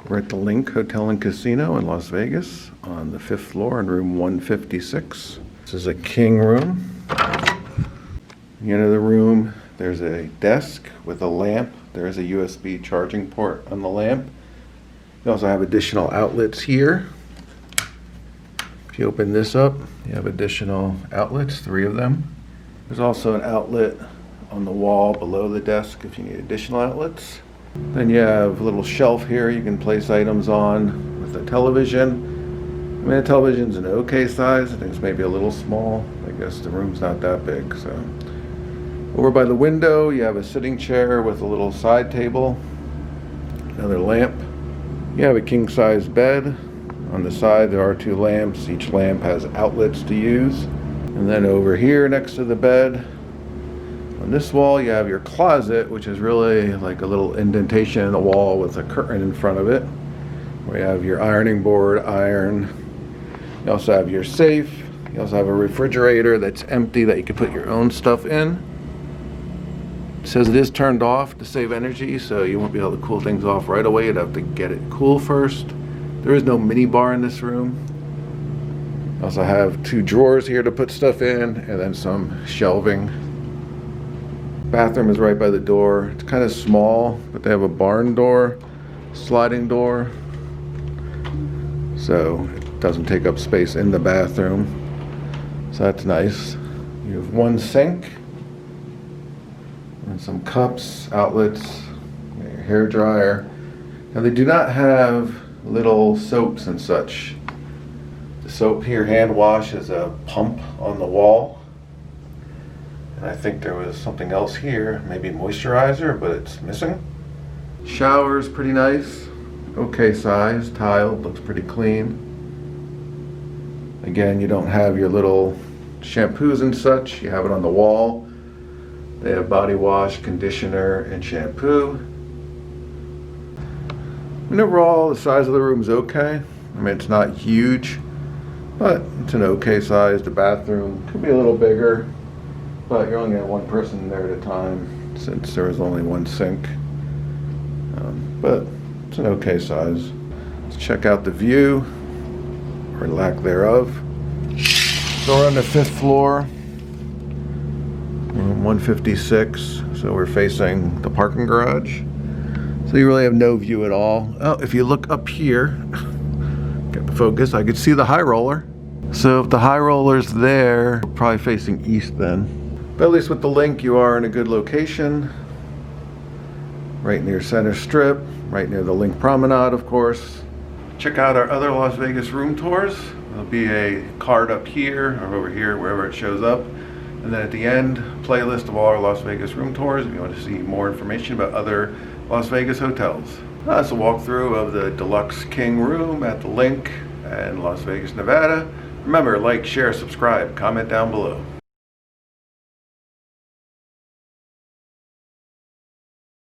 We're at the Linq Hotel and Casino in Las Vegas on the 5th floor in room 156. This is a king room. You enter the room, there's a desk with a lamp. There is a USB charging port on the lamp. You also have additional outlets here. If you open this up, you have additional outlets, 3 of them. There's also an outlet on the wall below the desk if you need additional outlets. Then you have a little shelf here you can place items on with a television. I mean, the television's an okay size. I think it's maybe a little small. I guess the room's not that big. So, over by the window, you have a sitting chair with a little side table, another lamp. You have a king-size bed. On the side, there are 2 lamps. Each lamp has outlets to use. And then over here next to the bed, on this wall, you have your closet, which is really like a little indentation in the wall with a curtain in front of it, where you have your ironing board, iron. You also have your safe. You also have a refrigerator that's empty that you can put your own stuff in. It says it is turned off to save energy, so you won't be able to cool things off right away. You'd have to get it cool first. There is no mini bar in this room. You also have 2 drawers here to put stuff in, and then some shelving. Bathroom is right by the door. It's kind of small, but they have a barn door, sliding door, so it doesn't take up space in the bathroom. So that's nice. You have 1 sink and some cups, outlets, your hair dryer. Now they do not have little soaps and such. The soap here, hand wash, is a pump on the wall. I think there was something else here, maybe moisturizer, but it's missing. Shower's pretty nice, okay size, tiled, looks pretty clean. Again, you don't have your little shampoos and such, you have it on the wall. They have body wash, conditioner, and shampoo. And overall, the size of the room is okay. I mean, it's not huge, but it's an okay size. The bathroom could be a little bigger, but you're only going to have 1 person there at a time since there is only 1 sink. But it's an okay size. Let's check out the view, or lack thereof. So we're on the 5th floor, room 156. So we're facing the parking garage. So you really have no view at all. Oh, if you look up here, get the focus, I could see the high roller. So if the high roller's there, we're probably facing east then. But at least with the Linq, you are in a good location. Right near Center Strip, right near the Linq Promenade, of course. Check out our other Las Vegas room tours. There'll be a card up here or over here, wherever it shows up. And then at the end, playlist of all our Las Vegas room tours if you want to see more information about other Las Vegas hotels. That's a walkthrough of the Deluxe King room at the Linq in Las Vegas, Nevada. Remember, like, share, subscribe, comment down below.